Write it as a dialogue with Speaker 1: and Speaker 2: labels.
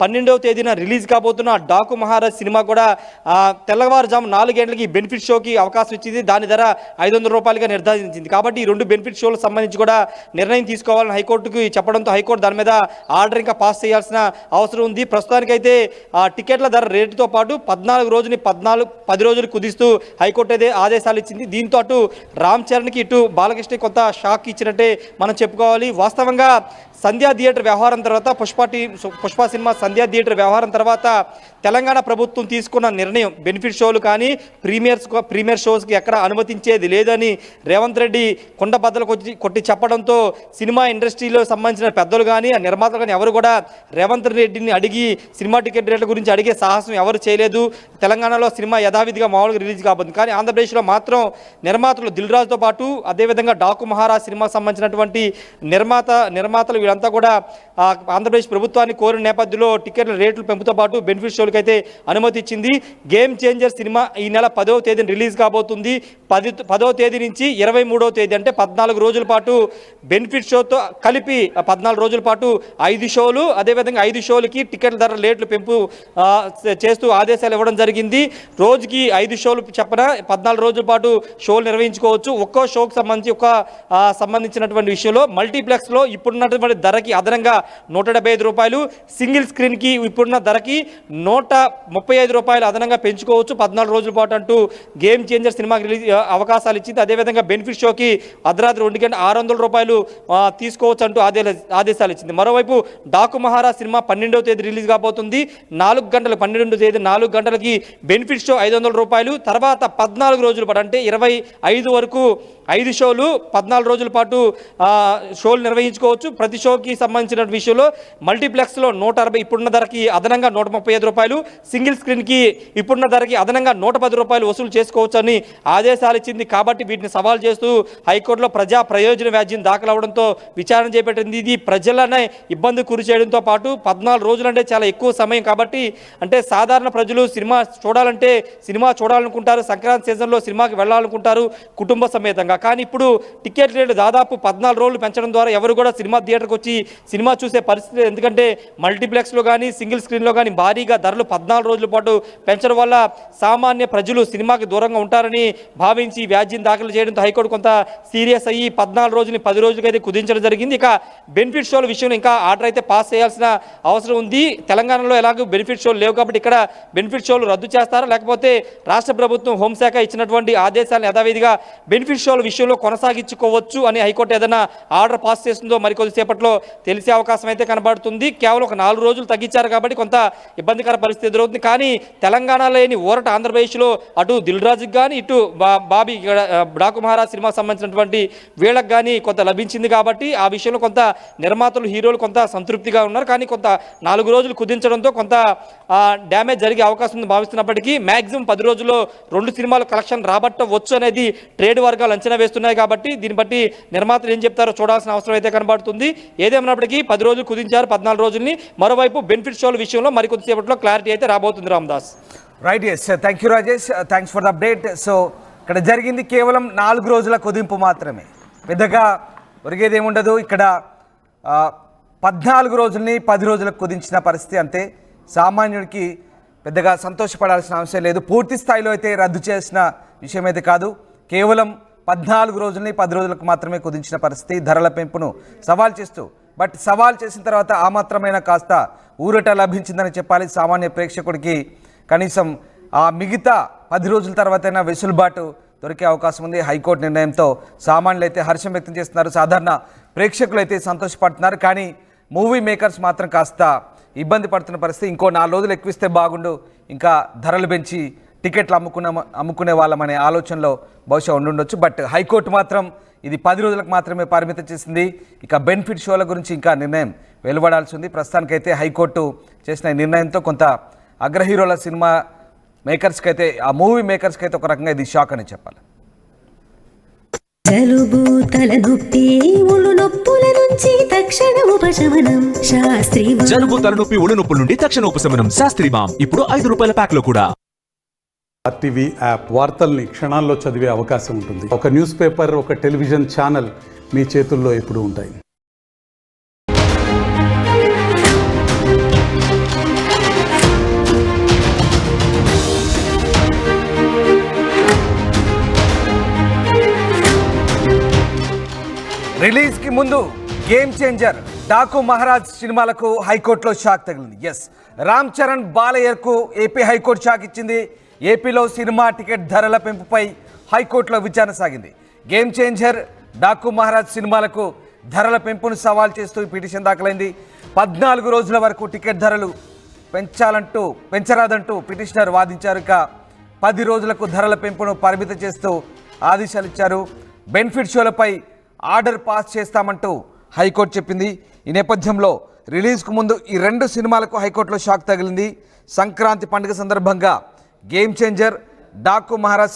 Speaker 1: 12వ తేదీన రిలీజ్ కాబోతున్న డాకు మహారాజ్ సినిమా కూడా తెల్లవారుజాము 4 గంటలకి బెనిఫిట్ షోకి అవకాశం ఇచ్చింది. దాని ధర 500 రూపాయలుగా నిర్ధారించింది. కాబట్టి ఈ 2 బెనిఫిట్ షోలకు సంబంధించి కూడా నిర్ణయం తీసుకోవాలని హైకోర్టుకి చెప్పడంతో హైకోర్టు దాని మీద ఆర్డర్ ఇంకా పాస్ చేయాల్సిన అవసరం ఉంది. ప్రస్తుతానికైతే టికెట్ల ధర రేటుతో పాటు 14 రోజుని 10 రోజులు కుదిస్తూ హైకోర్టు అయితే ఆదేశాలు ఇచ్చింది. దీంతో అటు రామ్ చరణ్కి ఇటు బాలకృష్ణకి కొంత షాక్ ఇచ్చినట్టే మనం చెప్పుకోవాలి. వాస్తవంగా సంధ్యా థియేటర్ వ్యవహారం తర్వాత పుష్ప సినిమా సంధ్యా థియేటర్ వ్యవహారం తర్వాత తెలంగాణ ప్రభుత్వం తీసుకున్న నిర్ణయం బెనిఫిట్ షోలు కానీ ప్రీమియర్ షోస్కి ఎక్కడ అనుమతించేది లేదని రేవంత్ రెడ్డి కొండబద్దలు కొట్టి చెప్పడంతో సినిమా ఇండస్ట్రీలో సంబంధించిన పెద్దలు కానీ నిర్మాతలు కానీ ఎవరు కూడా రేవంత్ రెడ్డిని అడిగి సినిమా టికెట్ రేట్ల గురించి అడిగే సాహసం ఎవరు చేయలేదు. తెలంగాణలో సినిమా యథావిధిగా మామూలుగా రిలీజ్ కాబోతుంది. కానీ ఆంధ్రప్రదేశ్లో మాత్రం నిర్మాతలు దిల్ రాజుతో పాటు అదేవిధంగా డాకు మహారాజ్ సినిమాకు సంబంధించినటువంటి నిర్మాతలు వీళ్ళంతా కూడా ఆంధ్రప్రదేశ్ ప్రభుత్వాన్ని కోరిన నేపథ్యంలో టికెట్ల రేట్లు పెంపుతో పాటు బెనిఫిట్ షోలకి అయితే అనుమతి ఇచ్చింది. గేమ్ చేంజర్ సినిమా ఈ నెల 10వ తేదీన రిలీజ్ కాబోతుంది. 10వ తేదీ నుంచి 23వ తేదీ అంటే 14 రోజుల పాటు బెనిఫిట్ షోతో కలిపి 14 రోజుల పాటు 5 షోలు అదేవిధంగా 5 షోలకి టికెట్ల ధర రేట్లు పెంపు చేస్తూ ఆదేశాలు ఇవ్వడం జరిగింది. రోజుకి 5 షోలు చెప్పన 14 రోజుల పాటు షోలు నిర్వహించుకోవచ్చు. ఒక్కో షోకి సంబంధించినటువంటి విషయంలో మల్టీప్లెక్స్లో ఇప్పుడున్నటువంటి ధరకి అదనంగా 175 రూపాయలు, సింగిల్ స్క్రీన్కి ఇప్పుడున్న ధరకి 135 రూపాయలు అదనంగా పెంచుకోవచ్చు 14 రోజుల పాటు అంటూ గేమ్ చేంజర్ సినిమాకి రిలీజ్ అవకాశాలు ఇచ్చింది. అదేవిధంగా బెనిఫిట్ షోకి అర్ధరాత్రి 2 గంటల 600 రూపాయలు తీసుకోవచ్చు అంటూ ఆదేశాలు ఇచ్చింది. మరోవైపు డాకు మహారాజ్ సినిమా 12వ తేదీ రిలీజ్ కాబోతుంది. 12వ తేదీ 4 గంటలకి బెనిఫిట్ షో 500 రూపాయలు. తర్వాత 14 రోజుల పాటు అంటే 25 వరకు 5 షోలు 14 రోజుల పాటు షోలు నిర్వహించుకోవచ్చు. ప్రతి షోకి సంబంధించిన విషయంలో మల్టీప్లెక్స్లో 160 ఇప్పుడున్న ధరకి అదనంగా 135 రూపాయలు, సింగిల్ స్క్రీన్కి ఇప్పుడున్న ధరకి అదనంగా 110 రూపాయలు వసూలు చేసుకోవచ్చు అని ఆదేశాలు ఇచ్చింది. కాబట్టి వీటిని సవాల్ చేస్తూ హైకోర్టులో ప్రజా ప్రయోజన వ్యాజ్యం దాఖలవడంతో విచారణ చేపట్టింది. ఇది ప్రజలనే ఇబ్బంది గురి చేయడంతో పాటు 14 రోజులు అంటే చాలా ఎక్కువ సమయం. కాబట్టి అంటే సాధారణ ప్రజలు సినిమా చూడాలనుకుంటారు, సంక్రాంతి సీజన్లో సినిమాకి వెళ్ళాలనుకుంటారు కుటుంబ సమేతంగా. కానీ ఇప్పుడు టికెట్ రేట్లు దాదాపు 14 రోజులు పెంచడం ద్వారా ఎవరు కూడా సినిమా థియేటర్కి వచ్చి సినిమా చూసే పరిస్థితి. ఎందుకంటే మల్టీప్లెక్స్లో కానీ సింగిల్ స్క్రీన్లో కానీ భారీగా ధరలు 14 రోజుల పాటు పెంచడం వల్ల సామాన్య ప్రజలు సినిమాకి దూరంగా ఉంటారని భావించి వ్యాజ్యం దాఖలు చేయడంతో హైకోర్టు కొంత సీరియస్ అయ్యి 14 రోజులని 10 రోజులకి అయితే కుదించడం జరిగింది. ఇక బెనిఫిట్ షోల విషయంలో ఇంకా ఆర్డర్ అయితే పాస్ చేయాల్సిన అవసరం ఉంది. తెలంగాణలో ఎలాగో బెనిఫిట్ షోలు లేవు కాబట్టి ఇక్కడ బెనిఫిట్ షోలు రద్దు చేస్తారా లేకపోతే రాష్ట్ర ప్రభుత్వం హోంశాఖ ఇచ్చినటువంటి ఆదేశాలను యథావిధిగా బెనిఫిట్ షోల విషయంలో కొనసాగించుకోవచ్చు అని హైకోర్టు ఏదైనా ఆర్డర్ పాస్ చేస్తుందో మరికొద్దిసేపట్లో తెలిసే అవకాశం అయితే కనబడుతుంది. కేవలం ఒక 4 రోజులు తగ్గించారు కాబట్టి కొంత ఇబ్బందికర పరిస్థితి ఎదురవుతుంది. కానీ తెలంగాణ లేని ఊరట ఆంధ్రప్రదేశ్లో అటు దిల్ రాజుకి కానీ ఇటు బాబీ డాకు మహారాజ్ సినిమాకి సంబంధించినటువంటి వీళ్ళకి కానీ కొంత లభించింది. కాబట్టి ఆ విషయంలో కొంత నిర్మాతలు హీరోలు కొంత సంతృప్తిగా ఉన్నారు. కానీ కొంత 4 రోజులు కుదించడంతో కొంత డ్యామేజ్ జరిగే అవకాశం ఉంది భావిస్తున్నప్పటికీ మ్యాక్సిమం 10 రోజుల్లో 2 సినిమాలు కలెక్షన్ రాబట్టవచ్చు అనేది ట్రేడ్ వర్గాలు అంచనా వేస్తున్నాయి. కాబట్టి దీన్ని బట్టి నిర్మాతలు ఏం చెప్తారో చూడాల్సిన అవసరం అయితే కనబడుతుంది. ఏదేమైనప్పటికీ 10 రోజులు కుదించారు 14 రోజుల్ని. మరోవైపు బెనిఫిట్ షోల విషయంలో మరికొద్దిసేపట్లో క్లారిటీ అయితే రాబోతుంది. Ramadas
Speaker 2: right. Yes, thank you Rajesh, thanks for the update. So ఇక్కడ జరిగింది కేవలం 4 రోజుల కుదింపు మాత్రమే, పెద్దగా ఒరిగేది ఏముండదు. ఇక్కడ 14 రోజుల్ని 10 రోజులకు కుదించిన పరిస్థితి అంతే. సామాన్యుడికి పెద్దగా సంతోషపడాల్సిన అవసరం లేదు. పూర్తి స్థాయిలో అయితే రద్దు చేసిన విషయం అయితే కాదు. కేవలం 14 రోజుల్ని 10 రోజులకు మాత్రమే కుదించిన పరిస్థితి ధరల పెంపును సవాల్ చేస్తూ. బట్ సవాల్ చేసిన తర్వాత ఆ మాత్రమైనా కాస్త ఊరట లభించిందని చెప్పాలి సామాన్య ప్రేక్షకుడికి. కనీసం ఆ మిగతా 10 రోజుల తర్వాతైనా వెసులుబాటు దొరికే అవకాశం ఉంది. హైకోర్టు నిర్ణయంతో సామాన్యులు అయితే హర్షం వ్యక్తం చేస్తున్నారు, సాధారణ ప్రేక్షకులు అయితే సంతోషపడుతున్నారు. కానీ మూవీ మేకర్స్ మాత్రం కాస్త ఇబ్బంది పడుతున్న పరిస్థితి. ఇంకో 4 రోజులు ఎక్కువిస్తే బాగుండు, ఇంకా ధరలు పెంచి టికెట్లు అమ్ముకునే వాళ్ళమనే ఆలోచనలో బహుశా ఉండుండొచ్చు. బట్ హైకోర్టు మాత్రం ఇది 10 రోజులకు మాత్రమే పరిమితం చేసింది. ఇక బెనిఫిట్ షోల గురించి ఇంకా నిర్ణయం వెలువడాల్సి ఉంది. ప్రస్తుతానికైతే హైకోర్టు చేసిన నిర్ణయంతో కొంత అగ్రహీరోల సినిమా మేకర్స్కి అయితే, ఆ మూవీ మేకర్స్కి అయితే ఒక రకంగా ఇది షాక్ అని చెప్పాలి.
Speaker 3: జలుబు తలనొప్పి ఒళ్ళు నొప్పుల నుంచి తక్షణ ఉపశమనం శాస్త్రీమాం.
Speaker 4: జలుబు తలనొప్పి ఒళ్ళు నొప్పుల నుండి తక్షణ ఉపశమనం శాస్త్రీమాం. ఇప్పుడు 5 రూపాయల ప్యాక్ లో కూడా.
Speaker 5: ఆర్టీవీ యాప్ వార్తల్ని క్షణాల్లో చదివే అవకాశం ఉంటుంది. ఒక న్యూస్ పేపర్, ఒక టెలివిజన్ ఛానల్ మీ చేతుల్లో ఎప్పుడూ ఉంటాయి.
Speaker 2: రిలీజ్కి ముందు గేమ్ చేంజర్ డాకు మహారాజ్ సినిమాలకు హైకోర్టులో షాక్ తగిలింది. ఎస్, రామ్ చరణ్ బాలయ్యకు ఏపీ హైకోర్టు షాక్ ఇచ్చింది. ఏపీలో సినిమా టికెట్ ధరల పెంపుపై హైకోర్టులో విచారణ సాగింది. గేమ్ చేంజర్ డాకు మహారాజ్ సినిమాలకు ధరల పెంపును సవాల్ చేస్తూ ఈ పిటిషన్ దాఖలైంది. 14 రోజుల వరకు టికెట్ ధరలు పెంచరాదంటూ పిటిషనర్ వాదించారు. ఇక 10 రోజులకు ధరల పెంపును పరిమితం చేస్తూ ఆదేశాలు ఇచ్చారు. బెనిఫిట్ షోలపై ఆర్డర్ పాస్ చేస్తామంటూ హైకోర్టు చెప్పింది. ఈ నేపథ్యంలో రిలీజ్కు ముందు ఈ 2 సినిమాలకు హైకోర్టులో షాక్ తగిలింది. సంక్రాంతి పండుగ సందర్భంగా గేమ్ చేంజర్ డాకు మహారాజ్